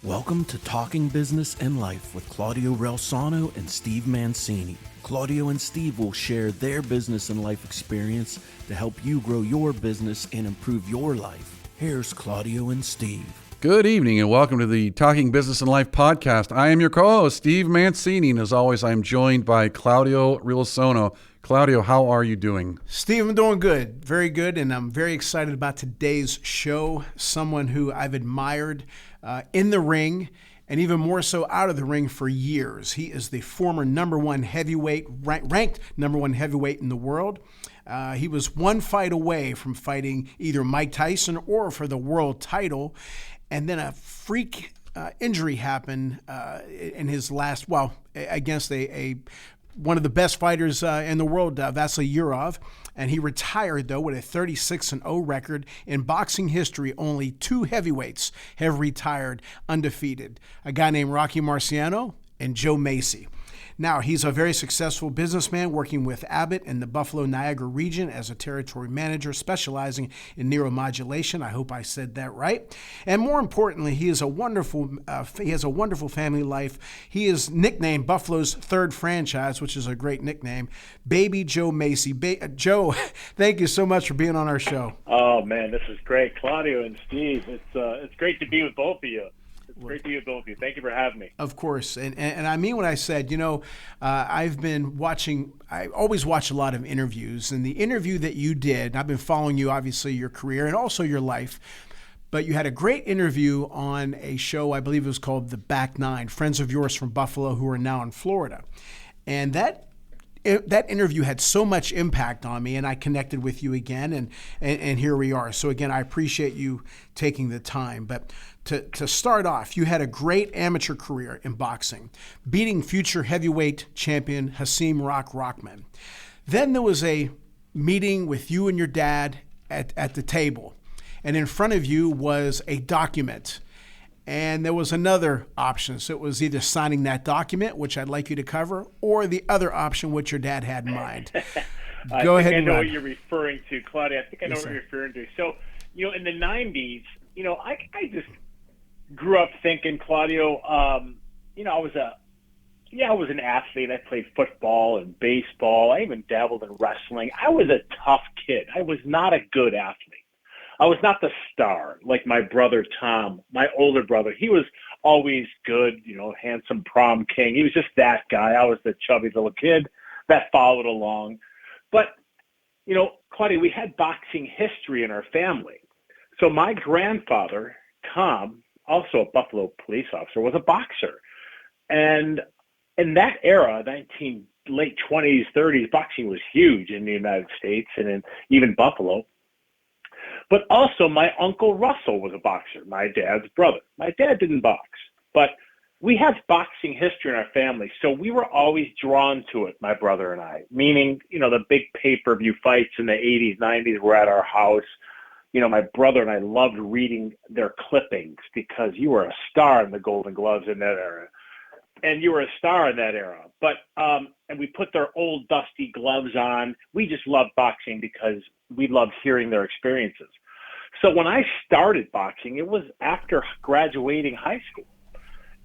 Welcome to Talking Business and Life with Claudio Relsano and Steve Mancini. Claudio and Steve will share their business and life experience to help you grow your business and improve your life. Here's Claudio and Steve. Good evening and welcome to the Talking Business and Life podcast. I am your co-host, Steve Mancini, and as always, I'm joined by Claudio Relsano. Claudio, how are you doing? Steve, I'm doing good, very good, and I'm very excited about today's show. Someone who I've admired in the ring and even more so out of the ring for years. He is the former number one heavyweight, ranked number one heavyweight in the world. He was one fight away from fighting either Mike Tyson or for the world title, and then a freak injury happened in his last, against one of the best fighters in the world, Vasily Yurov, and he retired, though, with a 36-0 record. In boxing history, only two heavyweights have retired undefeated, a guy named Rocky Marciano and Joe Mesi. Now, he's a very successful businessman working with Abbott in the Buffalo-Niagara region as a territory manager specializing in neuromodulation. I hope I said that right. And more importantly, he has a wonderful family life. He is nicknamed Buffalo's third franchise, which is a great nickname, Baby Joe Mesi. Joe, thank you so much for being on our show. Oh, man, this is great. Claudio and Steve, it's great to be with both of you. It's great to be with both of you. Thank you for having me. Of course. And I mean what I said. I've been watching, I always watch a lot of interviews. And the interview that you did, I've been following you, obviously, your career and also your life. But you had a great interview on a show, I believe it was called The Back Nine, friends of yours from Buffalo who are now in Florida. And that interview had so much impact on me, and I connected with you again, and here we are. So again, I appreciate you taking the time. But to start off, you had a great amateur career in boxing, beating future heavyweight champion Hasim Rockman. Then there was a meeting with you and your dad at the table, and in front of you was a document. And there was another option. So it was either signing that document, which I'd like you to cover, or the other option, which your dad had in mind. Go ahead. I know what you're referring to, Claudia. I think I know what you're referring to. So, in the 90s, I just grew up thinking, Claudio, I was an athlete. I played football and baseball. I even dabbled in wrestling. I was a tough kid. I was not a good athlete. I was not the star like my brother Tom, my older brother. He was always good, handsome prom king. He was just that guy. I was the chubby little kid that followed along. But, Claudia, we had boxing history in our family. So my grandfather, Tom, also a Buffalo police officer, was a boxer. And in that era, late 20s, 30s, boxing was huge in the United States and in even Buffalo. But also, my Uncle Russell was a boxer, my dad's brother. My dad didn't box, but we have boxing history in our family, so we were always drawn to it, my brother and I, meaning, the big pay-per-view fights in the 80s, 90s were at our house. My brother and I loved reading their clippings because you were a star in the Golden Gloves in that era, and you were a star in that era. But and we put their old dusty gloves on. We just loved boxing because we loved hearing their experiences. So when I started boxing, it was after graduating high school.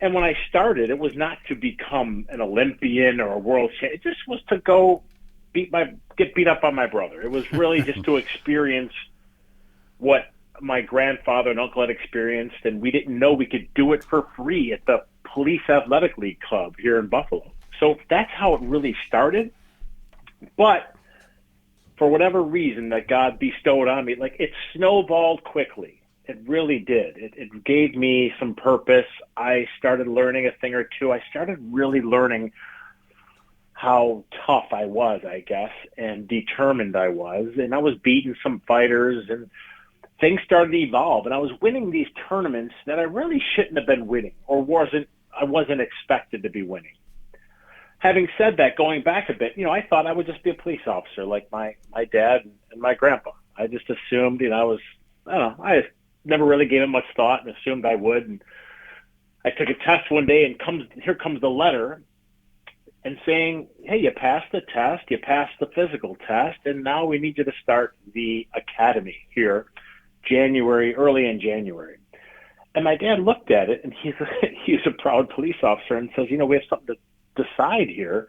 And when I started, it was not to become an Olympian or a world champion. It just was to go get beat up on my brother. It was really just to experience what my grandfather and uncle had experienced, and we didn't know we could do it for free at the Police Athletic League Club here in Buffalo. So that's how it really started. But for whatever reason that God bestowed on me, it snowballed quickly. It really did. It gave me some purpose. I started learning a thing or two. I started really learning how tough I was, I guess, and determined I was. And I was beating some fighters, and things started to evolve. And I was winning these tournaments that I really shouldn't have been winning, or I wasn't expected to be winning. Having said that, going back a bit, I thought I would just be a police officer like my dad and my grandpa. I just assumed, I just never really gave it much thought and assumed I would. And I took a test one day, and here comes the letter and saying, hey, you passed the test, you passed the physical test, and now we need you to start the academy here early in January. And my dad looked at it, and he's a proud police officer, and says, we have something to decide here.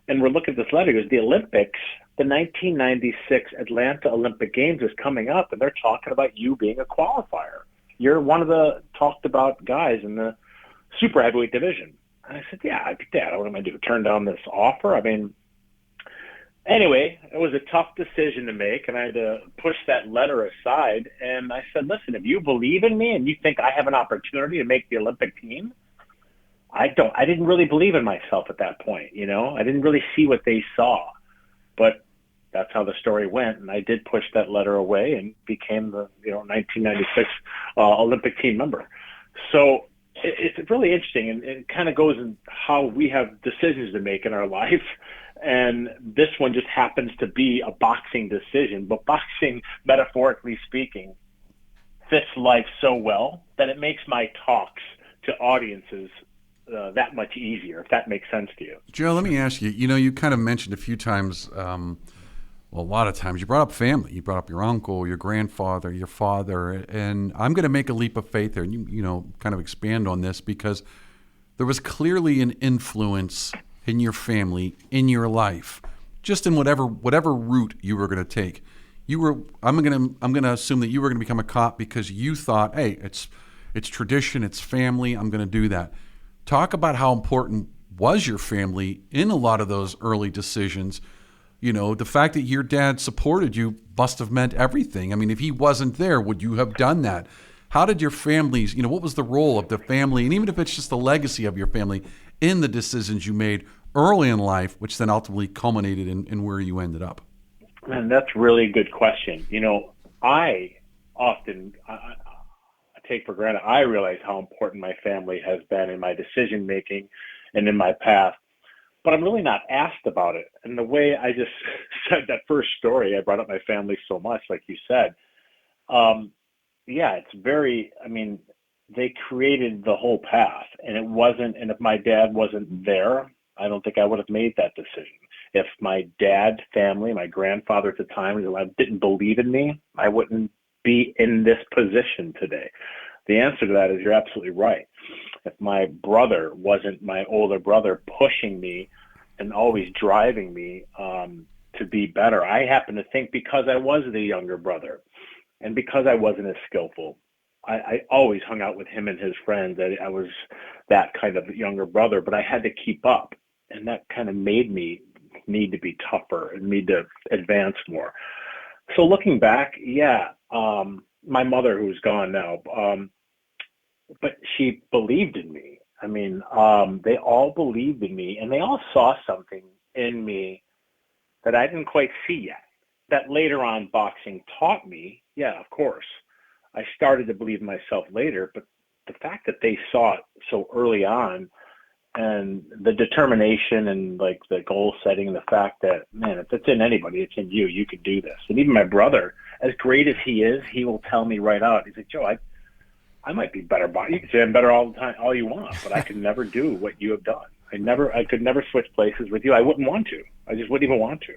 And we're looking at this letter. He goes, the Olympics, the 1996 Atlanta Olympic Games is coming up, and they're talking about you being a qualifier. You're one of the talked about guys in the super heavyweight division. And I said, yeah, Dad, what am I going to do? Turn down this offer? Anyway, it was a tough decision to make, and I had to push that letter aside. And I said, listen, if you believe in me and you think I have an opportunity to make the Olympic team, I didn't really believe in myself at that point. I didn't really see what they saw, but that's how the story went. And I did push that letter away and became the 1996 Olympic team member. So it's really interesting, and it kind of goes in how we have decisions to make in our life. And this one just happens to be a boxing decision, but boxing, metaphorically speaking, fits life so well that it makes my talks to audiences that much easier, if that makes sense to you. Joe, let me ask you, you kind of mentioned a few times, a lot of times, you brought up family. You brought up your uncle, your grandfather, your father, and I'm going to make a leap of faith there and, kind of expand on this, because there was clearly an influence in your family, in your life, just in whatever route you were going to take. I'm going to assume that you were going to become a cop because you thought, hey, it's tradition, it's family, I'm going to do that. Talk about how important was your family in a lot of those early decisions. The fact that your dad supported you must have meant everything. If he wasn't there, would you have done that? How did your families, what was the role of the family, and even if it's just the legacy of your family, in the decisions you made early in life, which then ultimately culminated in where you ended up? Man, that's really a good question. I often I take for granted, I realize how important my family has been in my decision making and in my path, but I'm really not asked about it. And the way I just said that first story, I brought up my family so much, like you said. It's very, they created the whole path, and if my dad wasn't there, I don't think I would have made that decision. If my dad, family, my grandfather at the time didn't believe in me, I wouldn't be in this position today. The answer to that is you're absolutely right. If my brother wasn't my older brother pushing me and always driving me to be better, I happen to think because I was the younger brother and because I wasn't as skillful, I always hung out with him and his friends. I was that kind of younger brother, but I had to keep up. And that kind of made me need to be tougher and need to advance more. So looking back, my mother, who's gone now, but she believed in me. They all believed in me, and they all saw something in me that I didn't quite see yet, that later on boxing taught me. Yeah, of course. I started to believe in myself later, but the fact that they saw it so early on, and the determination and like the goal setting, and the fact that, man, if it's in anybody, it's in you. You can do this. And even my brother, as great as he is, he will tell me right out. He's like, Joe, I might be better. You can say I'm better all the time, all you want, but I could never do what you have done. I could never switch places with you. I wouldn't want to. I just wouldn't even want to.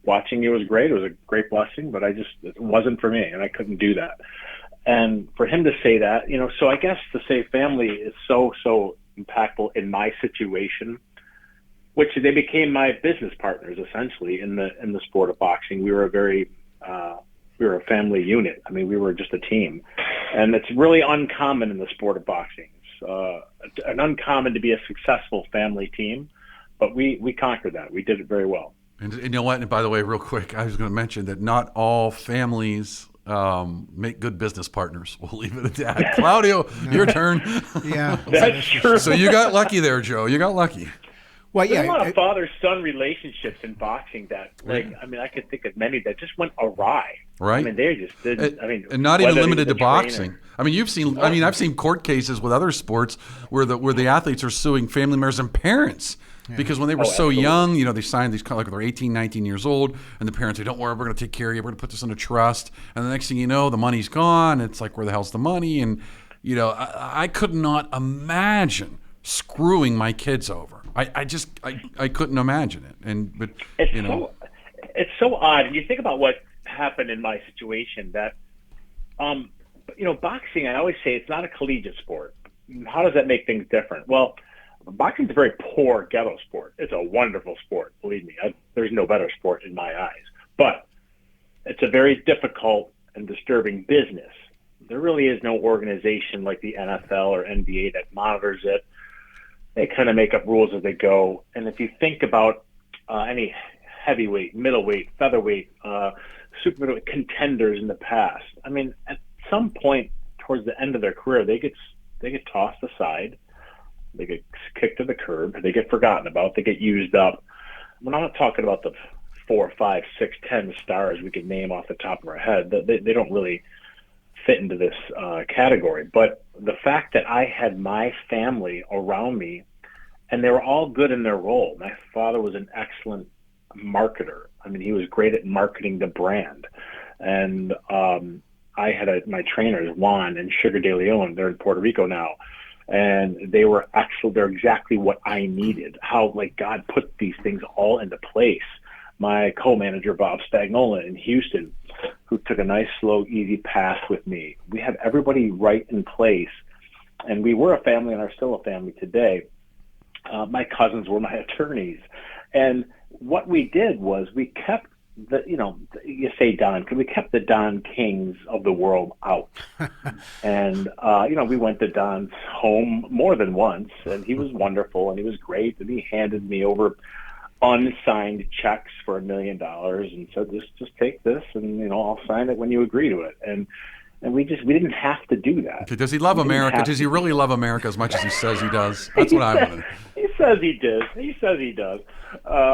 Watching you was great. It was a great blessing, but it wasn't for me, and I couldn't do that. And for him to say that, so I guess to say family is so impactful in my situation, which they became my business partners essentially in the sport of boxing. We were a family unit. We were just a team, and it's really uncommon in the sport of boxing. It's uncommon to be a successful family team, but we conquered that. We did it very well. And you know what? And by the way, real quick, I was going to mention that not all families make good business partners. We'll leave it at that. Claudio, your turn. Yeah, that's true. So you got lucky there, Joe. You got lucky. Well, There's a lot of father-son relationships in boxing that, I could think of many that just went awry. Right. They just didn't. And not even limited to boxing. You've seen. I've seen court cases with other sports where the athletes are suing family members and parents. Yeah. Because when they were so young, they signed these, like they're 18, 19 years old, and the parents say, don't worry, we're going to take care of you. We're going to put this in a trust. And the next thing you know, the money's gone. It's like, where the hell's the money? And, I could not imagine screwing my kids over. I couldn't imagine it. It's so odd. And you think about what happened in my situation that boxing, I always say it's not a collegiate sport. How does that make things different? Well, boxing's a very poor ghetto sport. It's a wonderful sport, believe me. There's no better sport in my eyes. But it's a very difficult and disturbing business. There really is no organization like the NFL or NBA that monitors it. They kind of make up rules as they go. And if you think about any heavyweight, middleweight, featherweight, super middleweight contenders in the past, I mean, at some point towards the end of their career, they get tossed aside, they get kicked to the curb, they get forgotten about, they get used up. When I'm not talking about the 4, 5, 6, 10 stars we could name off the top of our head. They don't really fit into this category. But the fact that I had my family around me, and they were all good in their role. My father was an excellent marketer. I mean, he was great at marketing the brand. And I had my trainers, Juan and Sugar De Leon. They're in Puerto Rico now. And they were excellent. They're exactly what I needed. How, like, God put these things all into place. My co-manager, Bob Spagnola in Houston, who took a nice, slow, easy path with me. We had everybody right in place. And we were a family and are still a family today. My cousins were my attorneys. And what we did was we kept you say Don, we kept the Don Kings of the world out. And, we went to Don's home more than once, and he was wonderful, and he was great, and he handed me over unsigned checks for $1 million and said, just take this, and, I'll sign it when you agree to it. And we didn't have to do that. Does he love America? Does he really love America as much as he says he does? That's what I want to know. He says he does. He says he does.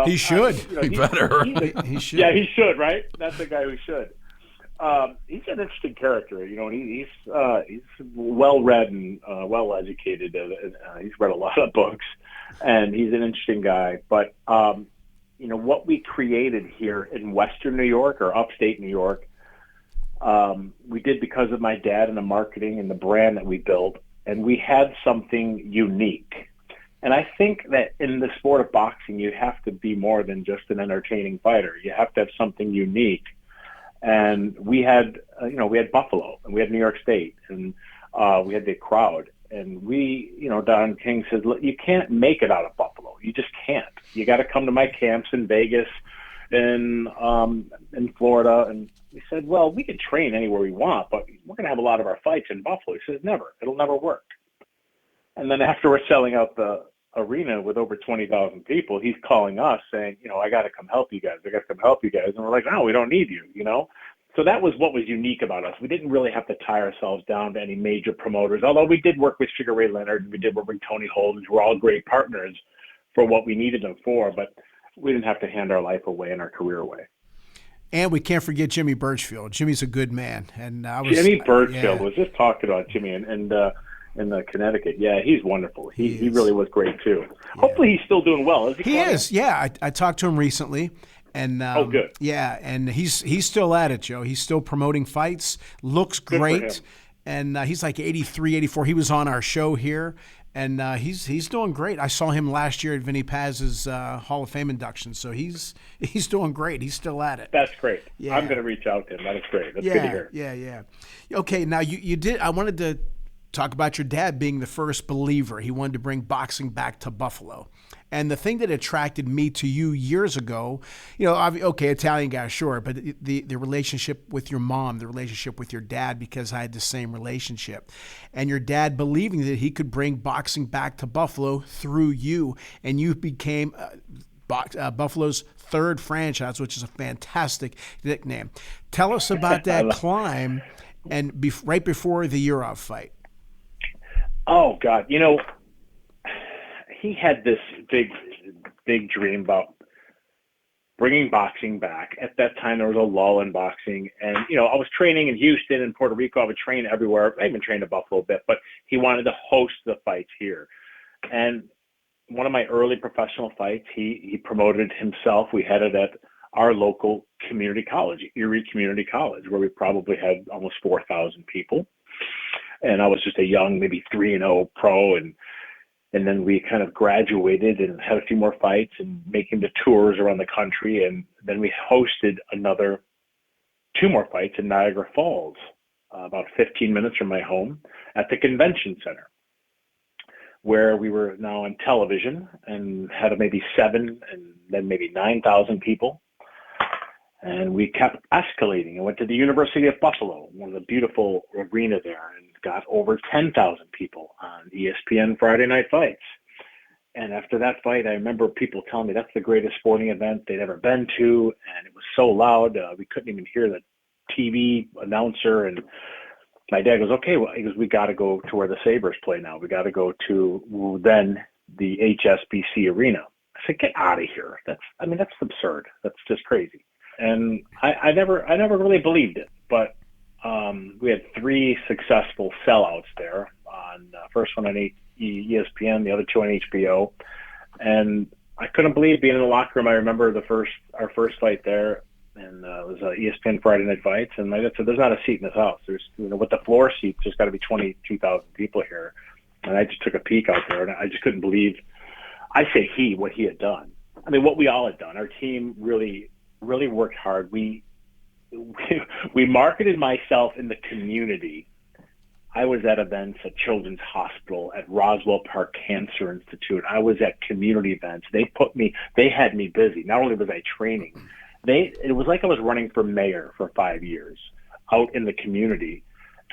He should. He better. He should. Yeah, he should, right? That's the guy who should. He's an interesting character. He's well-read and well-educated. He's read a lot of books, and he's an interesting guy. But, what we created here in Western New York or upstate New York, we did because of my dad and the marketing and the brand that we built, and we had something unique. And I think that in the sport of boxing, you have to be more than just an entertaining fighter. You have to have something unique. And we had Buffalo, and we had New York State, and we had the crowd. And Don King says, look, you can't make it out of Buffalo. You just can't. You got to come to my camps in Vegas, in Florida. And we said, well, we can train anywhere we want, but we're going to have a lot of our fights in Buffalo. He says, never. It'll never work. And then after we're selling out the arena with over 20,000 people, he's calling us saying, I got to come help you guys. And we're like, no, we don't need you, So that was what was unique about us. We didn't really have to tie ourselves down to any major promoters, although we did work with Sugar Ray Leonard, and we did work with Tony Holden, who were all great partners for what we needed them for, but we didn't have to hand our life away and our career away. And we can't forget Jimmy Birchfield. Jimmy's a good man. And Jimmy Birchfield was just talking about Jimmy in Connecticut. Yeah, he's wonderful. He really was great too. Yeah. Hopefully he's still doing well. He is. Yeah, I talked to him recently. And good. Yeah, and he's still at it, Joe. He's still promoting fights. Looks great. And he's like 83, 84. He was on our show here. And he's doing great. I saw him last year at Vinny Paz's Hall of Fame induction. So he's doing great. He's still at it. That's great. Yeah. I'm going to reach out to him. That is great. That's good to hear. Yeah. Okay, now you did. I wanted to talk about your dad being the first believer. He wanted to bring boxing back to Buffalo. And the thing that attracted me to you years ago, Italian guy, sure, but the relationship with your mom, the relationship with your dad, because I had the same relationship. And your dad believing that he could bring boxing back to Buffalo through you, and you became Buffalo's third franchise, which is a fantastic nickname. Tell us about that climb and right before the Urov fight. Oh, God. He had this big dream about bringing boxing back. At that time, there was a lull in boxing. And, I was training in Houston and Puerto Rico. I would train everywhere. I even trained in Buffalo a bit, but he wanted to host the fights here. And one of my early professional fights, he promoted himself. We had it at our local community college, Erie Community College, where we probably had almost 4,000 people. And I was just a young, maybe 3-0 pro, and then we kind of graduated and had a few more fights and making the tours around the country. And then we hosted 2 more fights in Niagara Falls. about 15 minutes from my home at the convention center, where we were now on television and had maybe 7 and then maybe 9,000 people. And we kept escalating and went to the University of Buffalo, one of the beautiful arena there, and got over 10,000 people on ESPN Friday Night Fights. And after that fight, I remember people telling me that's the greatest sporting event they'd ever been to, and it was so loud we couldn't even hear the TV announcer. And my dad goes, "Okay, well," he goes, "we got to go to where the Sabres play now. We got to go to then the HSBC Arena." I said, "Get out of here! That's absurd. That's just crazy." And I never really believed it, but we had 3 successful sellouts there. On first one on ESPN, the other 2 on HBO, and I couldn't believe being in the locker room. I remember our first fight there, and it was ESPN Friday Night Fights, and like I said, there's not a seat in this house. There's with the floor seats, there's got to be 22,000 people here, and I just took a peek out there, and I just couldn't believe. I say what he had done. I mean, what we all had done. Our team really worked hard. We marketed myself in the community. I was at events at Children's Hospital, at Roswell Park Cancer Institute. I was at community events. They had me busy. Not only was I training, it was like I was running for mayor for 5 years out in the community.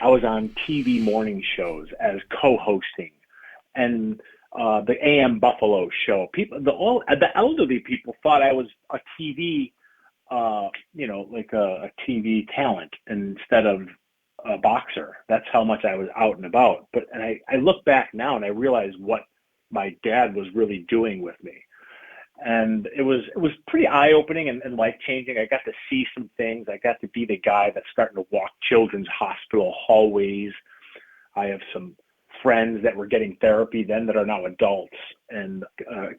I was on TV morning shows as co-hosting, and the AM Buffalo show. The elderly people thought I was a TV, like a TV talent instead of a boxer. That's how much I was out and about. And I look back now and I realize what my dad was really doing with me. And it was pretty eye-opening and life-changing. I got to see some things. I got to be the guy that's starting to walk Children's Hospital hallways. I have some friends that were getting therapy then that are now adults, and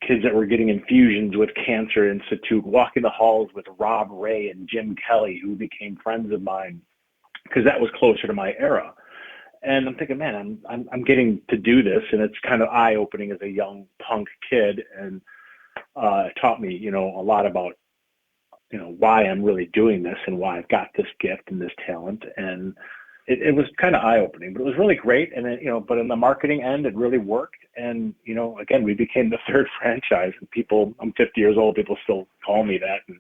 kids that were getting infusions with Cancer Institute, walking the halls with Rob Ray and Jim Kelly, who became friends of mine because that was closer to my era. And I'm thinking, man, I'm getting to do this, and it's kind of eye-opening as a young punk kid, and it taught me, a lot about, why I'm really doing this and why I've got this gift and this talent. And it was kind of eye-opening, but it was really great. And then, but in the marketing end, it really worked. And, again, we became the 3rd franchise, and I'm 50 years old, people still call me that and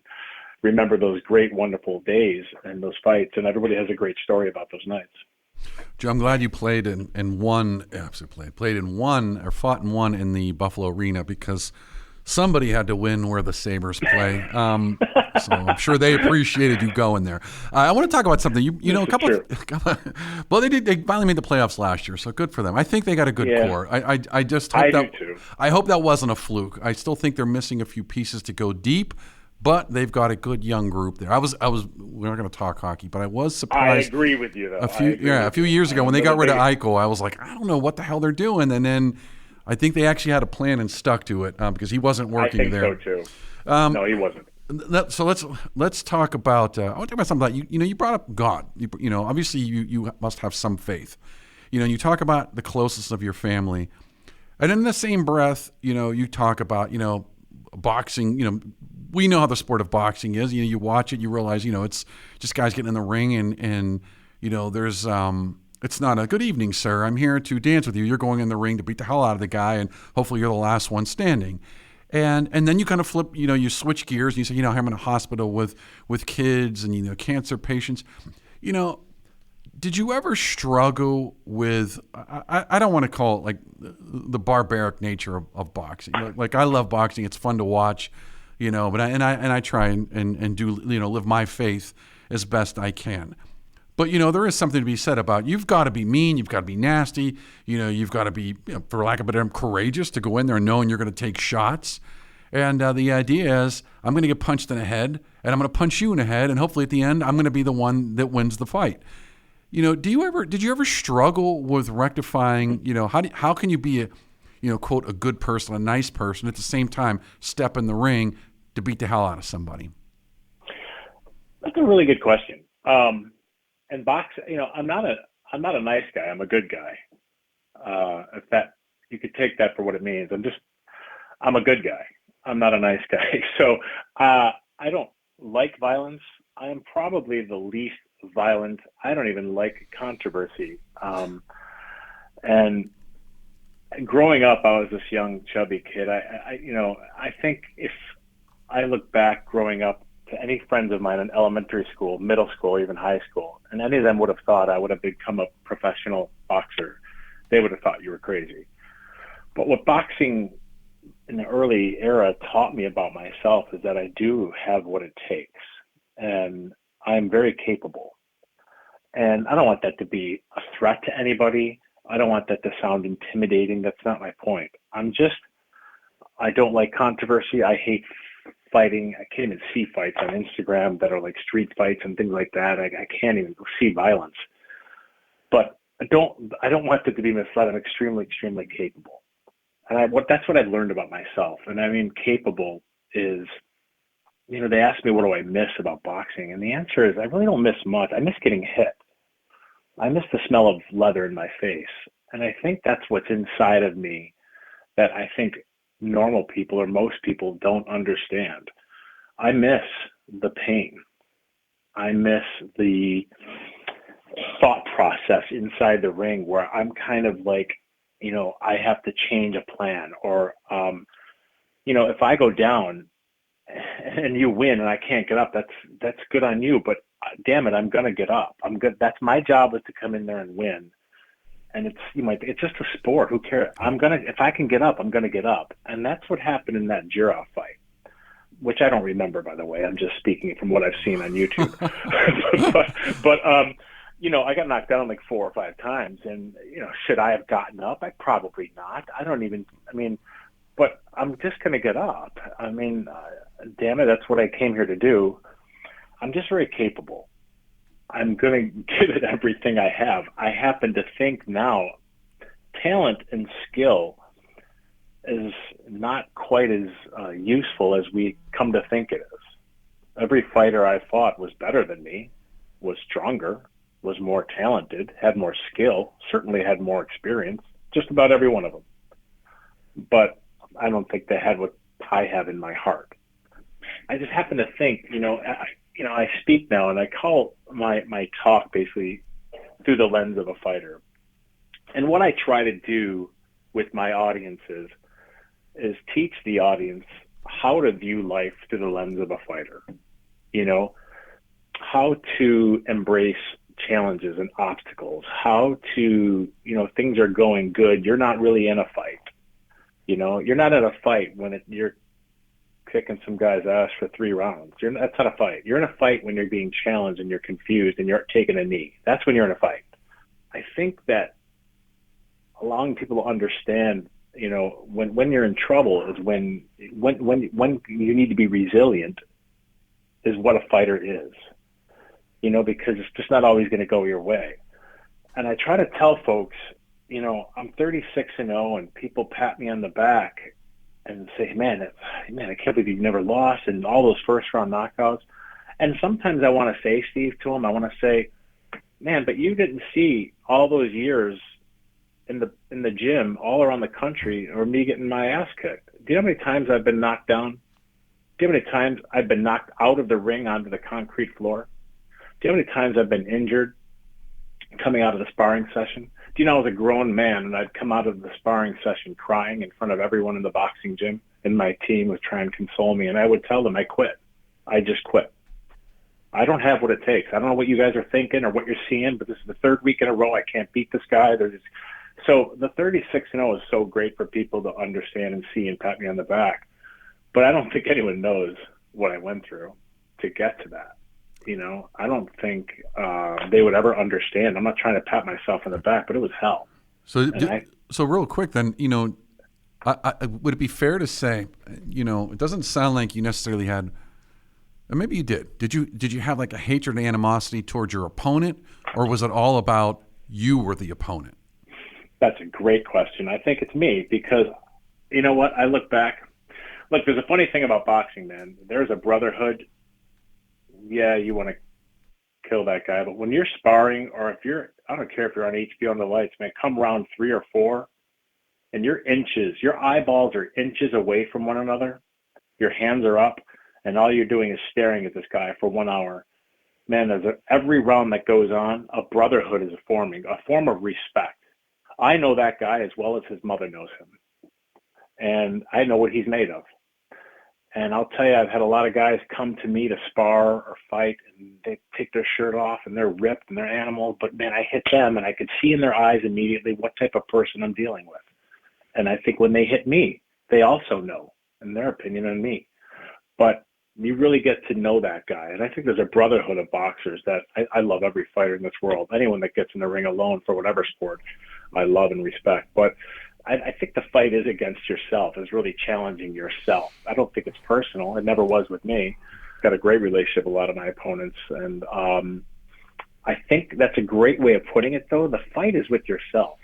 remember those great, wonderful days and those fights. And everybody has a great story about those nights. Joe, I'm glad you played and won, played and won or fought and won in the Buffalo Arena, because somebody had to win where the Sabres play. So I'm sure they appreciated you going there. I want to talk about something. Well, they finally made the playoffs last year, so good for them. I think they got a good core. I just hope I hope that wasn't a fluke. I still think they're missing a few pieces to go deep, but they've got a good young group there. We're not going to talk hockey, but I was surprised. I agree with you, though. A few years ago when they got rid of Eichel, I was like, I don't know what the hell they're doing, and then I think they actually had a plan and stuck to it because he wasn't working there. I think so too. No, he wasn't. So let's talk about. I want to talk about something that you brought up God. Obviously you must have some faith. You talk about the closest of your family, and in the same breath, you talk about boxing. We know how the sport of boxing is. You watch it, you realize it's just guys getting in the ring, and there's it's not a good evening, sir. I'm here to dance with you. You're going in the ring to beat the hell out of the guy, and hopefully you're the last one standing. And then you kind of flip, you switch gears and you say, I'm in a hospital with kids and, cancer patients. Did you ever struggle with, I don't want to call it like the barbaric nature of boxing. Like I love boxing. It's fun to watch, but I try and do, live my faith as best I can. But, there is something to be said about you've got to be mean, you've got to be nasty, you've got to be, for lack of a better term, courageous to go in there knowing you're going to take shots. And the idea is I'm going to get punched in the head, and I'm going to punch you in the head, and hopefully at the end I'm going to be the one that wins the fight. Did you ever struggle with rectifying, how can you be a, quote, a good person, a nice person, at the same time step in the ring to beat the hell out of somebody? That's a really good question. And boxing, I'm not a nice guy. I'm a good guy. If that, you could take that for what it means. I'm a good guy. I'm not a nice guy. So I don't like violence. I am probably the least violent. I don't even like controversy. And growing up, I was this young, chubby kid. I think if I look back growing up to any friends of mine in elementary school, middle school, even high school, and any of them would have thought I would have become a professional boxer, they would have thought you were crazy. But what boxing in the early era taught me about myself is that I do have what it takes, and I'm very capable. And I don't want that to be a threat to anybody. I don't want that to sound intimidating. That's not my point. I don't like controversy. I hate fighting. I can't even see fights on Instagram that are like street fights and things like that. I can't even see violence. But I don't want it to be misled. I'm extremely, extremely capable. And that's what I've learned about myself. And I mean, capable is, they ask me, what do I miss about boxing? And the answer is, I really don't miss much. I miss getting hit. I miss the smell of leather in my face. And I think that's what's inside of me that I think normal people or most people don't understand. I miss the pain. I miss the thought process inside the ring where I'm kind of like, I have to change a plan, or, if I go down and you win and I can't get up, that's good on you, but damn it, I'm going to get up. I'm good. That's my job, is to come in there and win. And it's just a sport. Who cares? If I can get up, I'm going to get up. And that's what happened in that Jura fight, which I don't remember, by the way. I'm just speaking from what I've seen on YouTube. but I got knocked down like 4 or 5 times, and, should I have gotten up? I probably not. But I'm just going to get up. Damn it, that's what I came here to do. I'm just very capable. I'm going to give it everything I have. I happen to think now talent and skill is not quite as useful as we come to think it is. Every fighter I fought was better than me, was stronger, was more talented, had more skill, certainly had more experience, just about every one of them. But I don't think they had what I have in my heart. I just happen to think, I speak now and I call my talk basically through the lens of a fighter. And what I try to do with my audiences is teach the audience how to view life through the lens of a fighter. How to embrace challenges and obstacles, how to, things are going good. You're not really in a fight. You're not in a fight when you're kicking some guy's ass for 3 rounds. That's not a fight. You're in a fight when you're being challenged and you're confused and you're taking a knee. That's when you're in a fight. I think that allowing people to understand, when you're in trouble is when you need to be resilient, is what a fighter is. Because it's just not always going to go your way. And I try to tell folks, I'm 36-0, and people pat me on the back and say, man, I can't believe you've never lost, and all those first-round knockouts. And sometimes I want to say, Steve, to them, I want to say, man, but you didn't see all those years in the gym all around the country, or me getting my ass kicked. Do you know how many times I've been knocked down? Do you know how many times I've been knocked out of the ring onto the concrete floor? Do you know how many times I've been injured coming out of the sparring session? Do you know I was a grown man and I'd come out of the sparring session crying in front of everyone in the boxing gym, and my team would try and console me, and I would tell them I quit. I just quit. I don't have what it takes. I don't know what you guys are thinking or what you're seeing, but this is the 3rd week in a row I can't beat this guy. So the 36-0 is so great for people to understand and see and pat me on the back. But I don't think anyone knows what I went through to get to that. I don't think they would ever understand. I'm not trying to pat myself on the back, but it was hell. So real quick then, would it be fair to say, it doesn't sound like you necessarily had, or maybe you did. Did you have like a hatred and animosity towards your opponent, or was it all about you were the opponent? That's a great question. I think it's me, because you know what? I look back. Look, there's a funny thing about boxing, man. There's a brotherhood. Yeah, you want to kill that guy, but when you're sparring, or I don't care if you're on HBO on the lights, man, come round 3 or 4, and your eyeballs are inches away from one another, your hands are up, and all you're doing is staring at this guy for 1 hour. man, every round that goes on, a brotherhood is forming, a form of respect. I know that guy as well as his mother knows him. And I know what he's made of. And I'll tell you, I've had a lot of guys come to me to spar or fight, and they take their shirt off, and they're ripped, and they're animals. But, man, I hit them, and I could see in their eyes immediately what type of person I'm dealing with. And I think when they hit me, they also know, in their opinion, on me. But you really get to know that guy. And I think there's a brotherhood of boxers that I love every fighter in this world. Anyone that gets in the ring alone for whatever sport, I love and respect. But I think the fight is against yourself. It's really challenging yourself. I don't think it's personal. It never was with me. Got a great relationship with a lot of my opponents. And I think that's a great way of putting it, though. The fight is with yourself,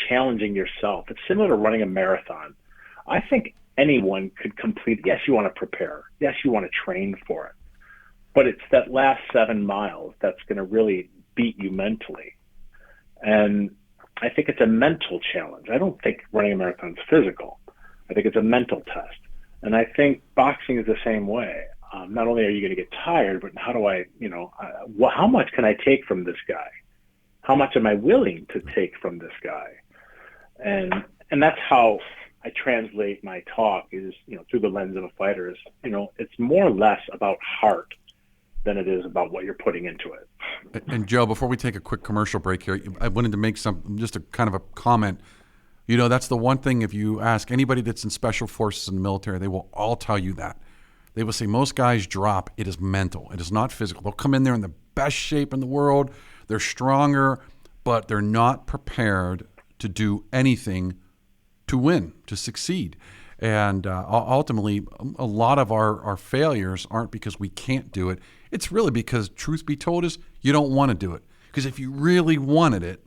challenging yourself. It's similar to running a marathon. I think anyone could complete. Yes, you want to prepare. Yes, you want to train for it. But it's that last 7 miles that's going to really beat you mentally. And I think it's a mental challenge. I don't think running a marathon is physical. I think it's a mental test. And I think boxing is the same way. Not only are you going to get tired, but how do I, how much can I take from this guy? How much am I willing to take from this guy? And that's how I translate my talk is, through the lens of a fighter is, it's more or less about heart than it is about what you're putting into it. And Joe, before we take a quick commercial break here, I wanted to make just a kind of a comment. That's the one thing, if you ask anybody that's in special forces in the military, they will all tell you that. They will say most guys drop. It is mental. It is not physical. They'll come in there in the best shape in the world. They're stronger, but they're not prepared to do anything to win, to succeed. And ultimately, a lot of our failures aren't because we can't do it. It's really because, truth be told, is you don't want to do it. Because if you really wanted it,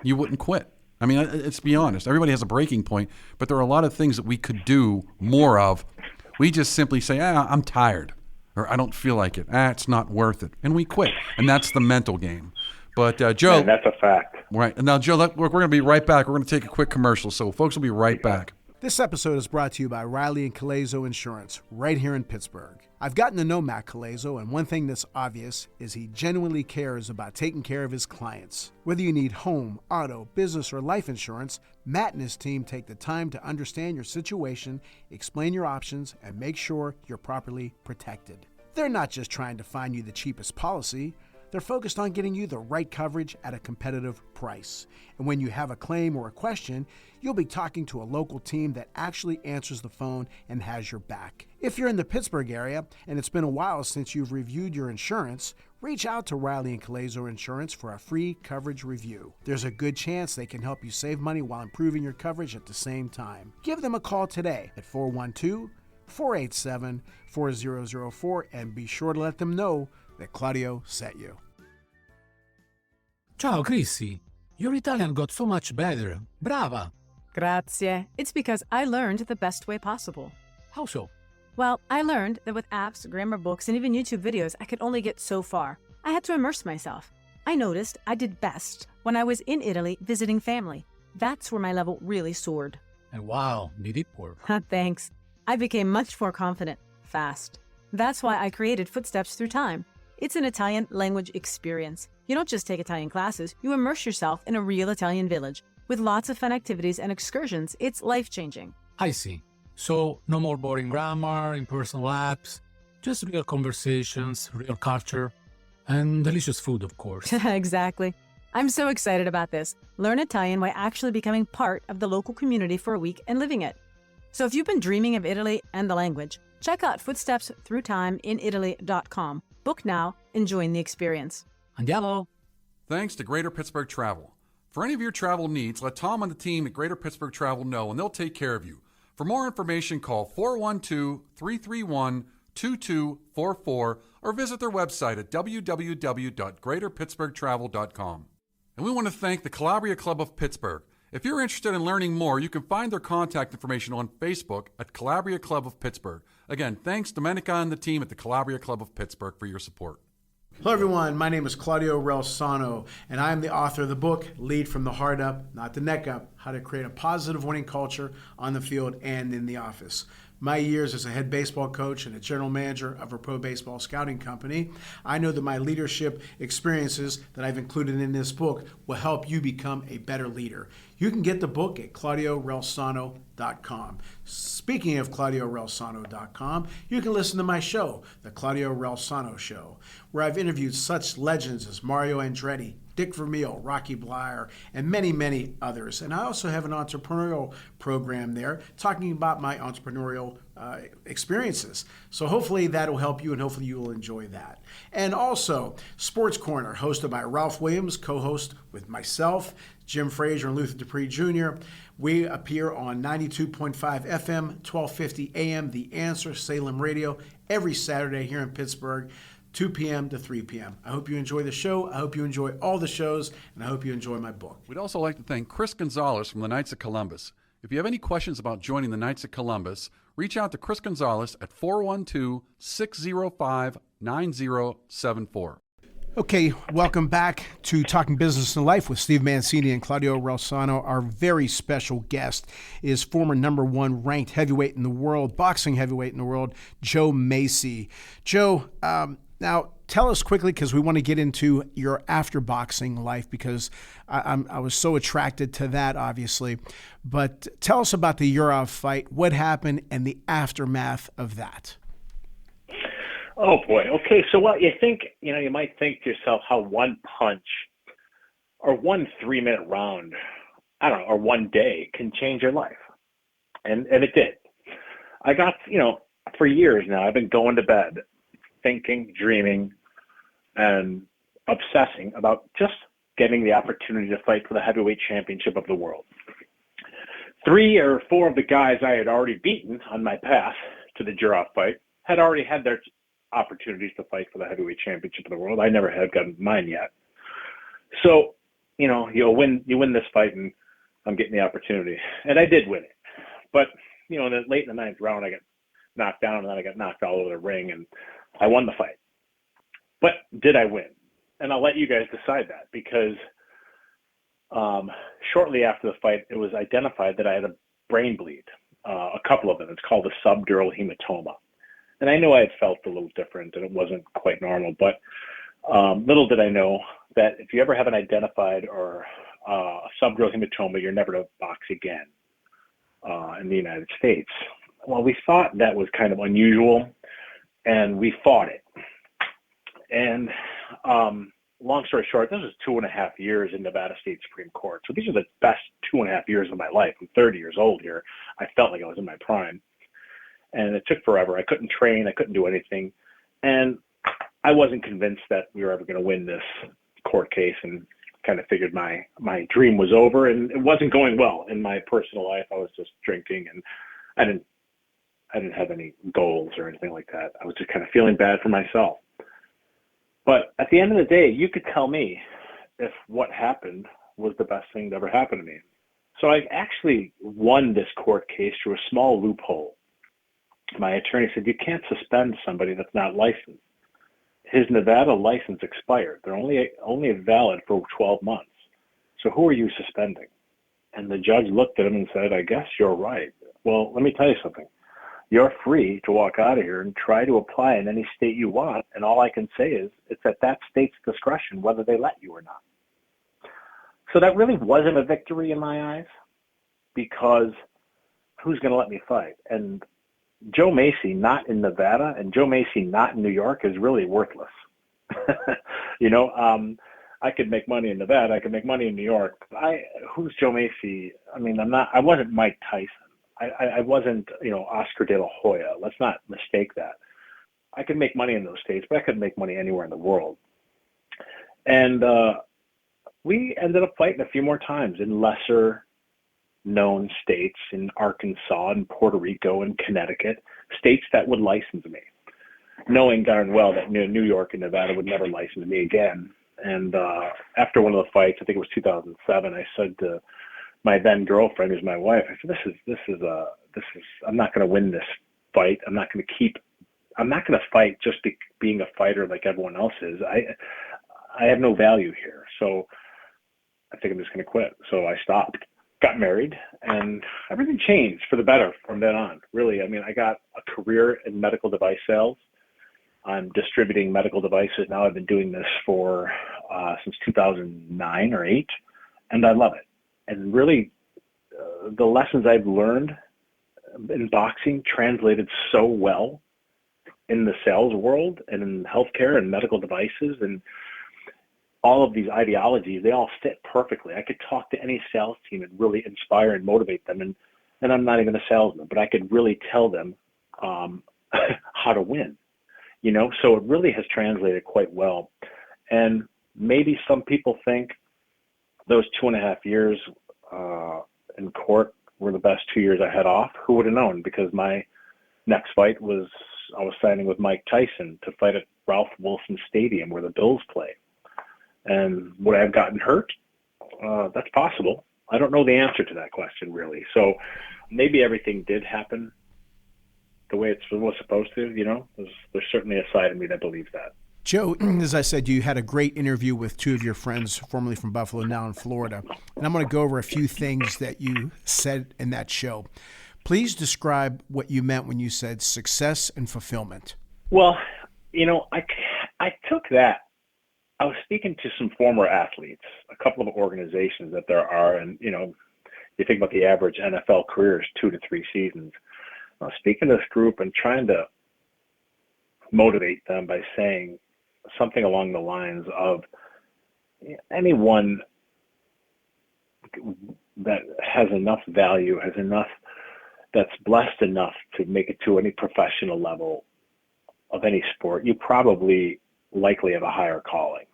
you wouldn't quit. I mean, let's be honest. Everybody has a breaking point, but there are a lot of things that we could do more of. We just simply say, I'm tired, or I don't feel like it. It's not worth it. And we quit. And that's the mental game. But Joe. And that's a fact. Right. And now, Joe, we're going to be right back. We're going to take a quick commercial. So folks will be right back. This episode is brought to you by Riley and Calazo Insurance, right here in Pittsburgh. I've gotten to know Matt Calazo, and one thing that's obvious is he genuinely cares about taking care of his clients. Whether you need home, auto, business, or life insurance, Matt and his team take the time to understand your situation, explain your options, and make sure you're properly protected. They're not just trying to find you the cheapest policy. They're focused on getting you the right coverage at a competitive price. And when you have a claim or a question, you'll be talking to a local team that actually answers the phone and has your back. If you're in the Pittsburgh area and it's been a while since you've reviewed your insurance, reach out to Riley and Calazo Insurance for a free coverage review. There's a good chance they can help you save money while improving your coverage at the same time. Give them a call today at 412-487-4004 and be sure to let them know that Claudio sent you. Ciao, Chrissy. Your Italian got so much better. Brava. Grazie. It's because I learned the best way possible. How so? Well, I learned that with apps, grammar books, and even YouTube videos, I could only get so far. I had to immerse myself. I noticed I did best when I was in Italy visiting family. That's where my level really soared. And wow, did it work? Thanks. I became much more confident, fast. That's why I created Footsteps Through Time. It's an Italian language experience. You don't just take Italian classes, you immerse yourself in a real Italian village. With lots of fun activities and excursions, it's life-changing. I see. So, no more boring grammar, impersonal apps, just real conversations, real culture, and delicious food, of course. Exactly. I'm so excited about this. Learn Italian by actually becoming part of the local community for a week and living it. So if you've been dreaming of Italy and the language, check out Footsteps Through Time in Italy.com. Book now and join the experience. Andiamo! Thanks to Greater Pittsburgh Travel. For any of your travel needs, let Tom and the team at Greater Pittsburgh Travel know, and they'll take care of you. For more information, call 412-331-2244 or visit their website at www.greaterpittsburghtravel.com. And we want to thank the Calabria Club of Pittsburgh. If you're interested in learning more, you can find their contact information on Facebook at Calabria Club of Pittsburgh. Again, thanks Domenica and the team at the Calabria Club of Pittsburgh for your support. Hello everyone, my name is Claudio Relsano, and I am the author of the book, Lead from the Heart Up, Not the Neck Up, How to Create a Positive Winning Culture on the Field and in the Office. my years as a head baseball coach and a general manager of a pro baseball scouting company, I know that my leadership experiences that I've included in this book will help you become a better leader. You can get the book at ClaudioRelsano.com. Speaking of ClaudioRelsano.com, you can listen to my show, The Claudio Relsano Show, where I've interviewed such legends as Mario Andretti, Dick Vermeil, Rocky Blyer, and many, many others. And I also have an entrepreneurial program there talking about my entrepreneurial experiences. So hopefully that'll help you, and hopefully you will enjoy that. And also, Sports Corner, hosted by Ralph Williams, co-host with myself, Jim Frazier, and Luther Dupree Jr. We appear on 92.5 FM, 1250 AM, The Answer, Salem Radio, every Saturday here in Pittsburgh, 2 p.m. to 3 p.m. I hope you enjoy the show. I hope you enjoy all the shows, and I hope you enjoy my book. We'd also like to thank Chris Gonzalez from the Knights of Columbus. If you have any questions about joining the Knights of Columbus, reach out to Chris Gonzalez at 412-605-9074. Okay, welcome back to Talking Business and Life with Steve Mancini and Claudio Relsano. Our very special guest is former #1 ranked heavyweight in the world, boxing heavyweight in the world, Joe Mesi. Joe, now tell us quickly, because we want to get into your after boxing life, because I was so attracted to that, obviously. But tell us about the Yurov fight, what happened, and the aftermath of that. Oh boy. Okay. So what you think, you might think to yourself how one punch or one 3-minute round, I don't know, or one day can change your life. And it did. I got, for years now, I've been going to bed thinking, dreaming, and obsessing about just getting the opportunity to fight for the heavyweight championship of the world. 3 or 4 of the guys I had already beaten on my path to the Yurov fight had already had their opportunities to fight for the heavyweight championship of the world. I never had gotten mine yet. So, you win this fight, and I'm getting the opportunity. And I did win it. But, late in the 9th round, I got knocked down, and then I got knocked all over the ring, and I won the fight. But did I win? And I'll let you guys decide that, because shortly after the fight, it was identified that I had a brain bleed, a couple of them. It's called a subdural hematoma. And I knew I had felt a little different, and it wasn't quite normal, but little did I know that if you ever have an identified or a subdural hematoma, you're never to box again in the United States. Well, we thought that was kind of unusual, and we fought it. And long story short, this was 2.5 years in Nevada State Supreme Court. So these are the best 2.5 years of my life. I'm 30 years old here. I felt like I was in my prime. And it took forever. I couldn't train. I couldn't do anything. And I wasn't convinced that we were ever going to win this court case, and kind of figured my dream was over, and it wasn't going well in my personal life. I was just drinking, and I didn't have any goals or anything like that. I was just kind of feeling bad for myself. But at the end of the day, you could tell me if what happened was the best thing that ever happened to me. So I actually won this court case through a small loophole. My attorney said, you can't suspend somebody that's not licensed. His Nevada license expired. They're only valid for 12 months. So who are you suspending? And the judge looked at him and said, I guess you're right. Well, let me tell you something. You're free to walk out of here and try to apply in any state you want. And all I can say is it's at that state's discretion whether they let you or not. So that really wasn't a victory in my eyes, because who's going to let me fight? And Joe Mesi not in Nevada and Joe Mesi not in New York is really worthless. I could make money in Nevada. I could make money in New York. Who's Joe Mesi? I wasn't Mike Tyson. I wasn't, Oscar de la Hoya. Let's not mistake that. I could make money in those states, but I couldn't make money anywhere in the world. And we ended up fighting a few more times in lesser known states, in Arkansas and Puerto Rico and Connecticut, states that would license me, knowing darn well that New York and Nevada would never license me again. And after one of the fights, I think it was 2007, I said to my then girlfriend, who's my wife, I said, this is I'm not going to win this fight. I'm not going to fight just being a fighter like everyone else is. I have no value here. So I think I'm just going to quit. So I stopped. got married, and everything changed for the better from then on. Really, I mean, I got a career in medical device sales. I'm distributing medical devices now. I've been doing this for since 2009 or 8, and I love it. And really, the lessons I've learned in boxing translated so well in the sales world and in healthcare and medical devices and all of these ideologies. They all fit perfectly. I could talk to any sales team and really inspire and motivate them. And I'm not even a salesman, but I could really tell them how to win. So it really has translated quite well. And maybe some people think those 2.5 years in court were the best 2 years I had off. Who would have known? Because my next fight was, I was signing with Mike Tyson to fight at Ralph Wilson Stadium where the Bills play. And would I have gotten hurt? That's possible. I don't know the answer to that question, really. So maybe everything did happen the way it was supposed to, There's certainly a side of me that believes that. Joe, as I said, you had a great interview with two of your friends, formerly from Buffalo, now in Florida. And I'm going to go over a few things that you said in that show. Please describe what you meant when you said success and fulfillment. Well, I took that. I was speaking to some former athletes, a couple of organizations that there are, and, you think about the average NFL career is 2 to 3 seasons. I was speaking to this group and trying to motivate them by saying something along the lines of anyone that has enough value, that's blessed enough to make it to any professional level of any sport, you probably likely have a higher calling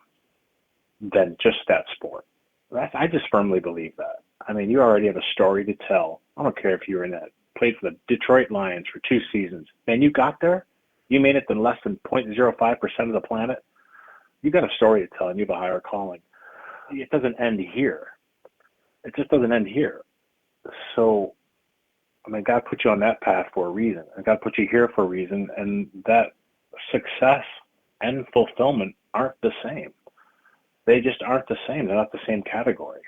than just that sport. I just firmly believe that. I mean, you already have a story to tell. I don't care if you were in that, played for the Detroit Lions for 2 seasons. Man, you got there. You made it to less than 0.05% of the planet. You got a story to tell, and you have a higher calling. It doesn't end here. It just doesn't end here. So, I mean, God put you on that path for a reason, and God put you here for a reason, and that success and fulfillment aren't the same. They just aren't the same. They're not the same category.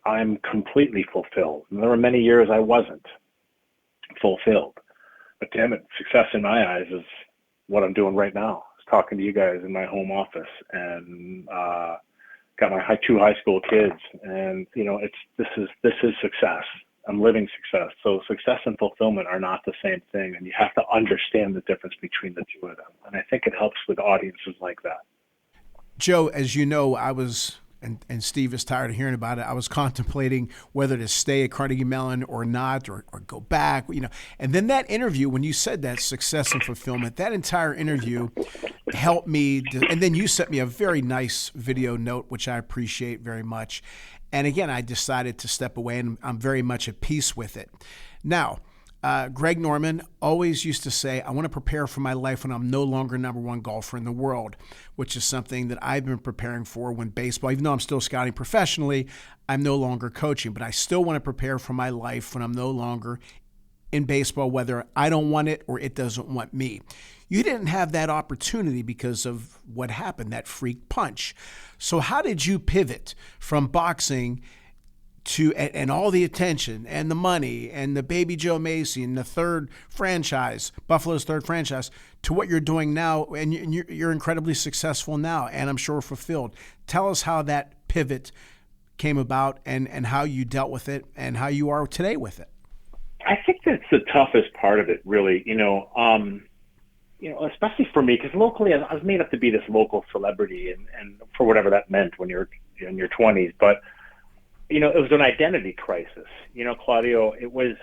I'm completely fulfilled. And there were many years I wasn't fulfilled. But damn it, success in my eyes is what I'm doing right now. I was talking to you guys in my home office, and got my 2 high school kids, and this is success. I'm living success. So success and fulfillment are not the same thing, and you have to understand the difference between the two of them. And I think it helps with audiences like that. Joe, as you know, I was, and Steve is tired of hearing about it, I was contemplating whether to stay at Carnegie Mellon or not, or go back, And then that interview, when you said that, success and fulfillment, that entire interview helped me. And then you sent me a very nice video note, which I appreciate very much. And again, I decided to step away, and I'm very much at peace with it. Now, Greg Norman always used to say, I want to prepare for my life when I'm no longer #1 golfer in the world, which is something that I've been preparing for when baseball, even though I'm still scouting professionally, I'm no longer coaching, but I still want to prepare for my life when I'm no longer in baseball, whether I don't want it or it doesn't want me. You didn't have that opportunity because of what happened, that freak punch. So how did you pivot from boxing to, and all the attention and the money and the baby Joe Mesi and the third franchise, Buffalo's third franchise, to what you're doing now? And you're incredibly successful now, and I'm sure fulfilled. Tell us how that pivot came about, and how you dealt with it, and how you are today with it. I think that's the toughest part of it, really. Especially for me, because locally I was made up to be this local celebrity, and for whatever that meant when you're in your 20s. But it was an identity crisis. Claudio, it was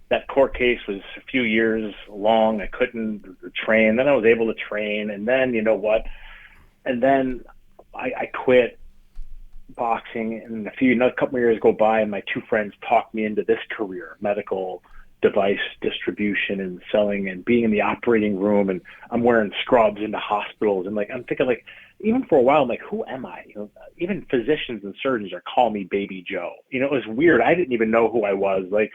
that court case was a few years long. I couldn't train. Then I was able to train, and then and then I quit boxing, and a couple of years go by, and my 2 friends talked me into this career, medical device distribution and selling, and being in the operating room, and I'm wearing scrubs into hospitals, and I'm thinking, even for a while, I'm like, who am I? Even physicians and surgeons are calling me Baby Joe. It was weird. I didn't even know who I was. Did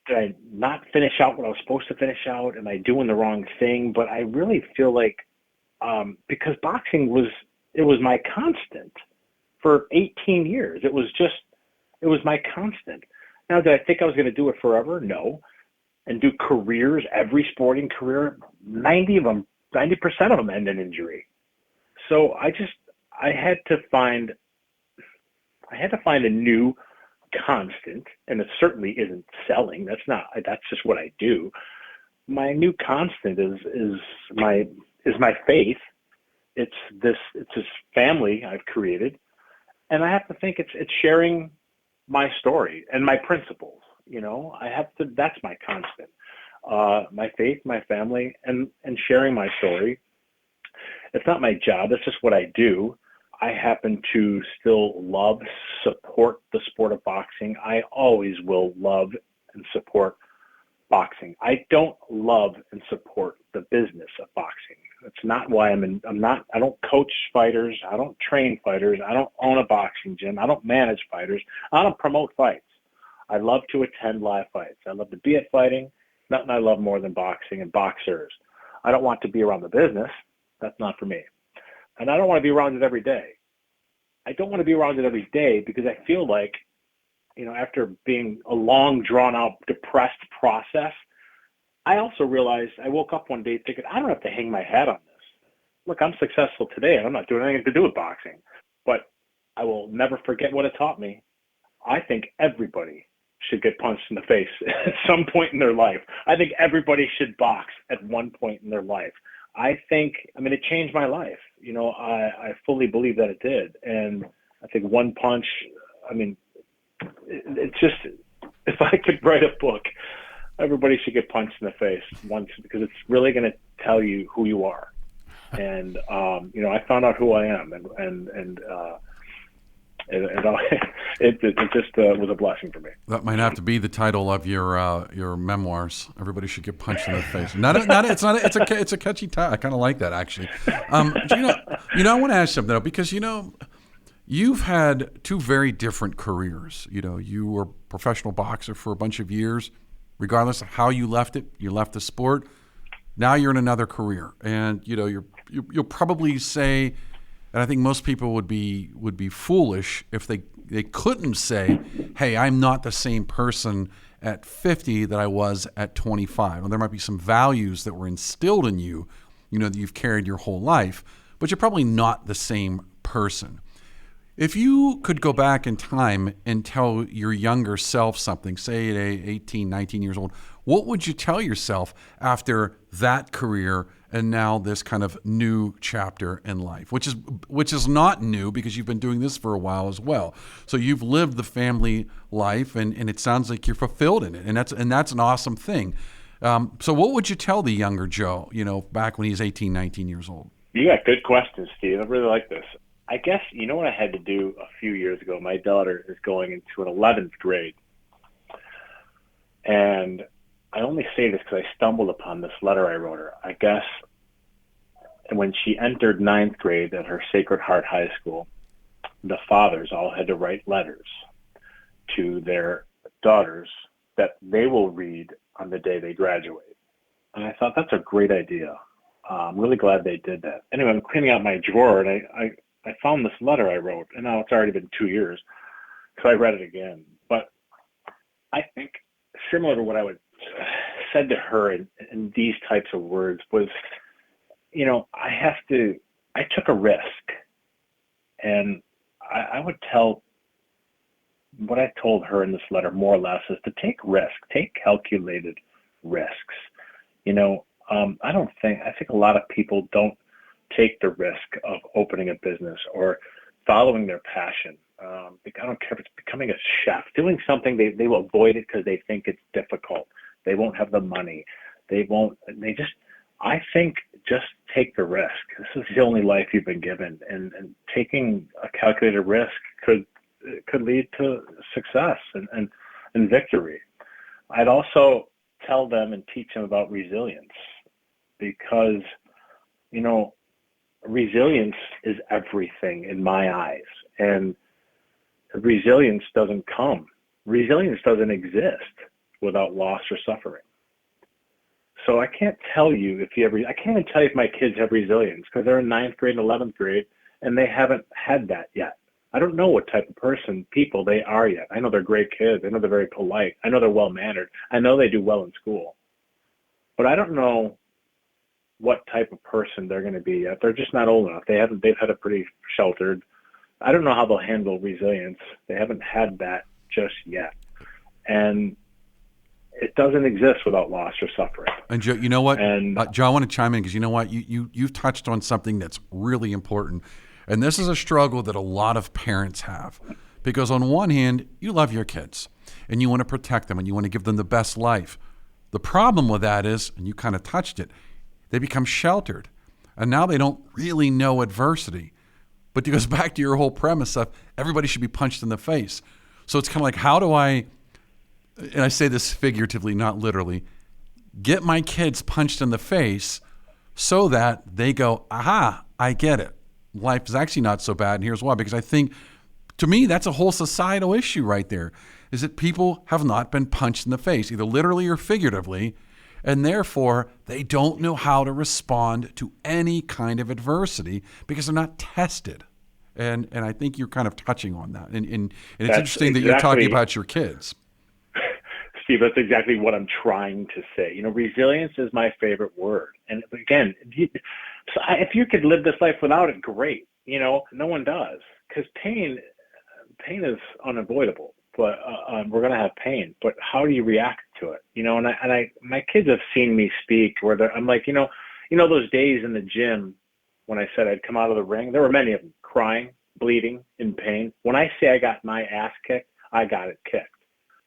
I not finish out what I was supposed to finish out? Am I doing the wrong thing? But I really feel like because boxing was my constant for 18 years. It was my constant. Now, did I think I was going to do it forever? No. And do careers, every sporting career, 90% of them end in injury. So I had to find a new constant, and it certainly isn't selling. That's just what I do. My new constant is my faith. It's this family I've created, and I have to think it's sharing my story and my principles. That's my constant. My faith, my family, and sharing my story. It's not my job. It's just what I do. I happen to still support the sport of boxing. I always will love and support boxing. I don't love and support the business of boxing. That's not why I don't coach fighters. I don't train fighters. I don't own a boxing gym. I don't manage fighters. I don't promote fights. I love to attend live fights. I love to be at fighting. Nothing I love more than boxing and boxers. I don't want to be around the business. That's not for me. And I don't want to be around it every day. I don't want to be around it every day because I feel like, after being a long, drawn-out, depressed process, I also realized I woke up one day thinking, I don't have to hang my hat on this. Look, I'm successful today, and I'm not doing anything to do with boxing. But I will never forget what it taught me. I think everybody should get punched in the face at some point in their life. I think everybody should box at one point in their life. It changed my life. I fully believe that it did. And I think one punch, it's just, if I could write a book, everybody should get punched in the face once, because it's really going to tell you who you are. And, I found out who I am, and it just was a blessing for me. That might have to be the title of your memoirs. Everybody should get punched in the face. It's a catchy title. I kind of like that, actually. I want to ask something though, because you've had two very different careers. You were a professional boxer for a bunch of years. Regardless of how you left it, you left the sport. Now you're in another career, and you'll probably say, and I think most people would be foolish if they couldn't say, hey, I'm not the same person at 50 that I was at 25. Well, there might be some values that were instilled in you, that you've carried your whole life, but you're probably not the same person. If you could go back in time and tell your younger self something, say at 18, 19 years old, what would you tell yourself after that career and now this kind of new chapter in life, which is not new because you've been doing this for a while as well. So you've lived the family life, and it sounds like you're fulfilled in it, and that's an awesome thing. So what would you tell the younger Joe, back when he's 18, 19 years old? You got good questions, Steve. I really like this. I guess, what I had to do a few years ago? My daughter is going into an 11th grade. And I only say this because I stumbled upon this letter I wrote her. I guess when she entered 9th grade at her Sacred Heart High School, the fathers all had to write letters to their daughters that they will read on the day they graduate. And I thought, that's a great idea. I'm really glad they did that. Anyway, I'm cleaning out my drawer, and I found this letter I wrote, and now it's already been 2 years, so I read it again. But I think similar to what I would said to her in these types of words was, I took a risk, and I would tell what I told her in this letter more or less is to take calculated risks. I think a lot of people don't take the risk of opening a business or following their passion. I don't care if it's becoming a chef, doing something, they will avoid it because they think it's difficult. They won't have the money. I think just take the risk. This is the only life you've been given, and taking a calculated risk could lead to success and victory. I'd also tell them and teach them about resilience, because, resilience is everything in my eyes. And resilience doesn't exist without loss or suffering. So I can't tell you I can't even tell you if my kids have resilience, because they're in 9th grade and 11th grade and they haven't had that yet. I don't know what type of people they are yet. I know they're great kids. I know they're very polite. I know they're well-mannered. I know they do well in school. But I don't know what type of person they're going to be yet. They're just not old enough. They've had a pretty sheltered. I don't know how they'll handle resilience. They haven't had that just yet. And it doesn't exist without loss or suffering. And Joe, you know what? And Joe, I want to chime in because you know what? You've touched on something that's really important. And this is a struggle that a lot of parents have. Because on one hand, you love your kids and you want to protect them and you want to give them the best life. The problem with that is, and you kind of touched it, they become sheltered. And now they don't really know adversity. But it goes back to your whole premise of everybody should be punched in the face. So it's kind of like, how do I, and I say this figuratively, not literally, get my kids punched in the face so that they go, aha, I get it. Life is actually not so bad, and here's why. Because I think, to me, that's a whole societal issue right there, is that people have not been punched in the face, either literally or figuratively, and therefore they don't know how to respond to any kind of adversity because they're not tested. And I think you're kind of touching on that. And it's interesting that you're talking about your kids. Steve, that's exactly what I'm trying to say. Resilience is my favorite word. And again, if you could live this life without it, great. No one does, because pain is unavoidable. But we're going to have pain. But how do you react to it? And my kids have seen me speak where I'm like, those days in the gym when I said I'd come out of the ring, there were many of them crying, bleeding, in pain. When I say I got my ass kicked, I got it kicked.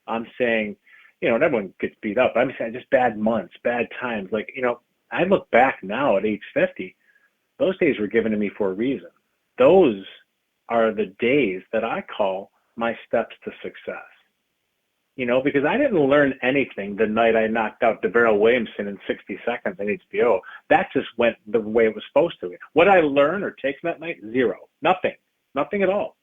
I'm saying, and everyone gets beat up. I'm saying just bad months, bad times. Like, I look back now at age 50, those days were given to me for a reason. Those are the days that I call my steps to success. Because I didn't learn anything the night I knocked out DeVarrell Williamson in 60 seconds on HBO. That just went the way it was supposed to. What did I learn or take from that night? Zero. Nothing at all.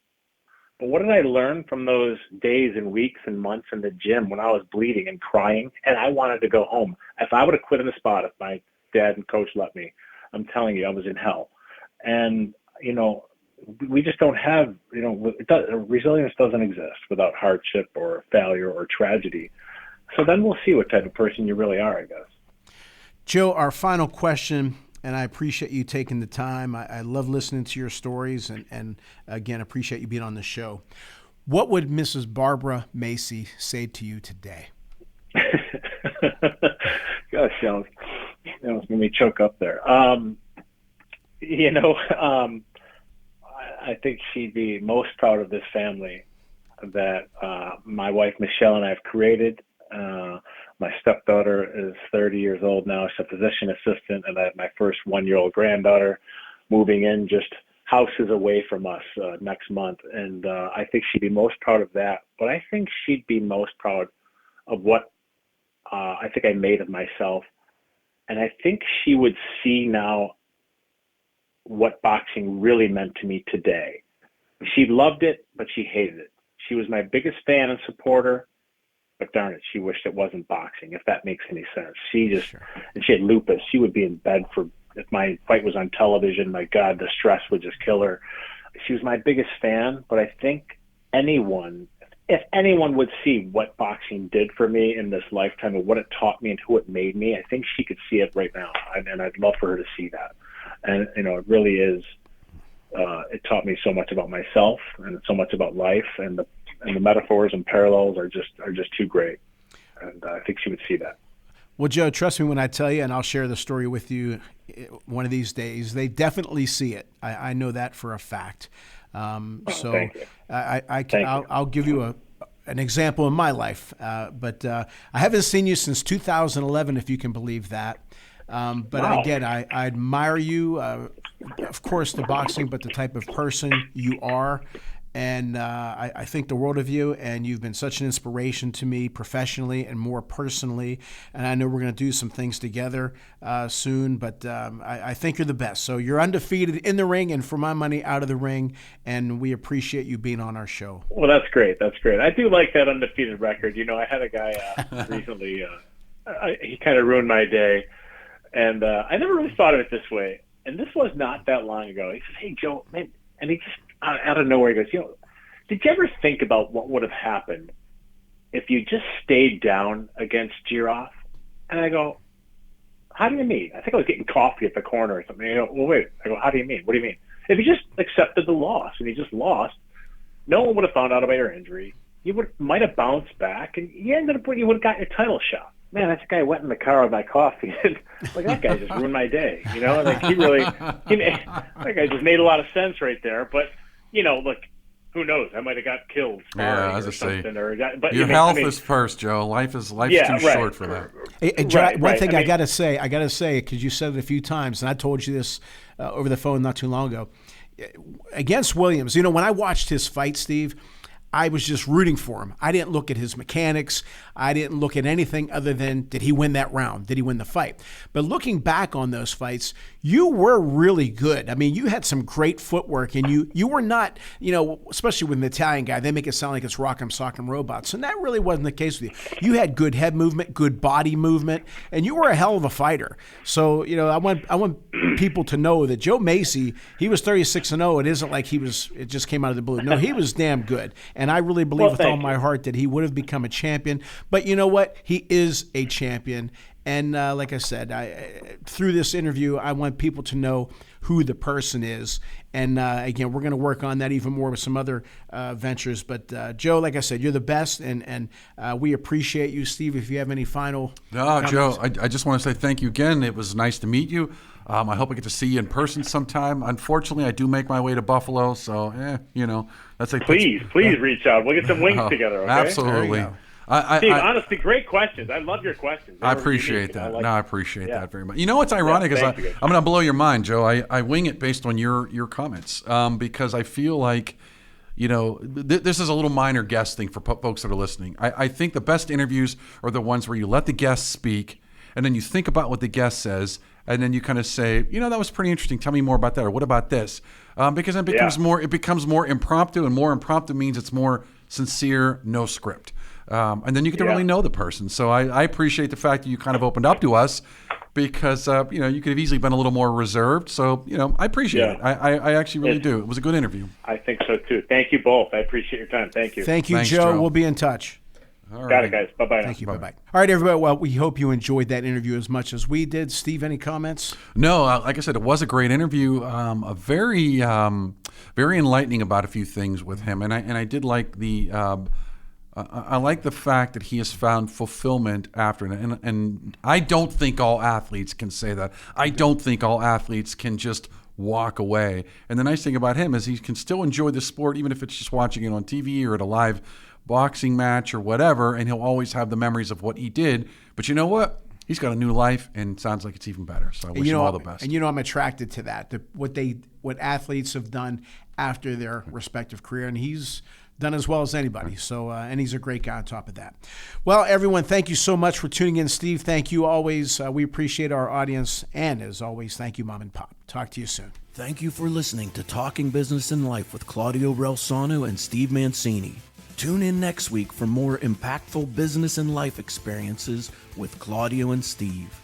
But what did I learn from those days and weeks and months in the gym when I was bleeding and crying and I wanted to go home? If I would have quit in the spot, if my dad and coach let me, I'm telling you, I was in hell. And, we just don't have, resilience doesn't exist without hardship or failure or tragedy. So then we'll see what type of person you really are, I guess. Joe, our final question, and I appreciate you taking the time. I love listening to your stories and again, appreciate you being on the show. What would Mrs. Barbara Mesi say to you today? Gosh, that was going to choke up there. I think she'd be most proud of this family that my wife Michelle and I have created. My stepdaughter is 30 years old now. She's a physician assistant, and I have my first 1-year-old granddaughter moving in just houses away from us next month. And I think she'd be most proud of that. But I think she'd be most proud of what I think I made of myself. And I think she would see now what boxing really meant to me today. She loved it, but she hated it. She was my biggest fan and supporter, but darn it, she wished it wasn't boxing, if that makes any sense. And she had lupus. She would be in bed if my fight was on television, my God, the stress would just kill her. She was my biggest fan, but I think if anyone would see what boxing did for me in this lifetime and what it taught me and who it made me, I think she could see it right now. And I'd love for her to see that. And, it really is, it taught me so much about myself and so much about life, and the metaphors and parallels are just too great. And I think she would see that. Well, Joe, trust me when I tell you, and I'll share the story with you one of these days, they definitely see it. I know that for a fact. Thank you. I'll give you an example in my life, but I haven't seen you since 2011, if you can believe that. But wow. Again, I admire you, of course, the boxing, but the type of person you are. And I think the world of you, and you've been such an inspiration to me professionally and more personally. And I know we're going to do some things together soon, but I think you're the best. So you're undefeated in the ring and, for my money, out of the ring. And we appreciate you being on our show. Well, that's great. That's great. I do like that undefeated record. I had a guy recently, he kind of ruined my day. And I never really thought of it this way. And this was not that long ago. He says, "Hey, Joe, man," and out of nowhere, he goes, did you ever think about what would have happened if you just stayed down against Giroff? And I go, how do you mean? I think I was getting coffee at the corner or something. You know, well, wait. I go, how do you mean? What do you mean? If you just accepted the loss and you just lost, no one would have found out about your injury. You might have bounced back, and you would have got your title shot. Man, that guy went in the car with my coffee, and like that guy just ruined my day. You know, like that guy just made a lot of sense right there. But look, who knows? I might have got killed. Yeah, as I say, but your health is first, Joe. Life is too short for that. Hey, Joe, one thing I got to say, because you said it a few times, and I told you this over the phone not too long ago. Against Williams, when I watched his fight, Steve, I was just rooting for him. I didn't look at his mechanics. I didn't look at anything other than, did he win that round? Did he win the fight? But looking back on those fights, you were really good. I mean, you had some great footwork, and you were not, especially with an Italian guy, they make it sound like it's rock'em sock'em robots. And that really wasn't the case with you. You had good head movement, good body movement, and you were a hell of a fighter. So, I want people to know that Joe Mesi, he was 36-0. It isn't like it just came out of the blue. No, he was damn good. And I really believe with all my heart that he would have become a champion. But you know what? He is a champion. And like I said, through this interview, I want people to know who the person is. And again, we're going to work on that even more with some other ventures. But Joe, like I said, you're the best, and we appreciate you. Steve, if you have any final comments. Joe, I just want to say thank you again. It was nice to meet you. I hope I get to see you in person sometime. Unfortunately, I do make my way to Buffalo, so that's like please reach out. We'll get some wings together. Okay? Absolutely. Steve, honestly, great questions. I love your questions. I appreciate that. I appreciate that very much. You know what's ironic is I'm going to blow your mind, Joe. I wing it based on your comments because I feel like, this is a little minor guest thing for folks that are listening. I think the best interviews are the ones where you let the guest speak, and then you think about what the guest says, and then you kind of say, that was pretty interesting. Tell me more about that, or what about this? Because it becomes more impromptu, and more impromptu means it's more sincere, no script. And then you get to really know the person. So I appreciate the fact that you kind of opened up to us because, you could have easily been a little more reserved. So, I appreciate it. I actually really do. It was a good interview. I think so, too. Thank you both. I appreciate your time. Thank you. Thank you, Joe. We'll be in touch. All right. Got it, guys. Bye-bye. Thank you. Bye-bye. All right, everybody. Well, we hope you enjoyed that interview as much as we did. Steve, any comments? No, like I said, it was a great interview. A very, very enlightening about a few things with him, and I did like the. I like the fact that he has found fulfillment after it, and I don't think all athletes can say that. I don't think all athletes can just walk away. And the nice thing about him is he can still enjoy the sport, even if it's just watching it on TV or at a live boxing match or whatever, and he'll always have the memories of what he did. But you know what? He's got a new life, and it sounds like it's even better. So I wish him all the best. And I'm attracted to that, what athletes have done after their respective career, and he's done as well as anybody. So, and he's a great guy on top of that. Well, everyone, thank you so much for tuning in. Steve, thank you always. We appreciate our audience, and as always, thank you, Mom and Pop. Talk to you soon. Thank you for listening to Talking Business and Life with Claudio Relsano and Steve Mancini. Tune in next week for more impactful business and life experiences with Claudio and Steve.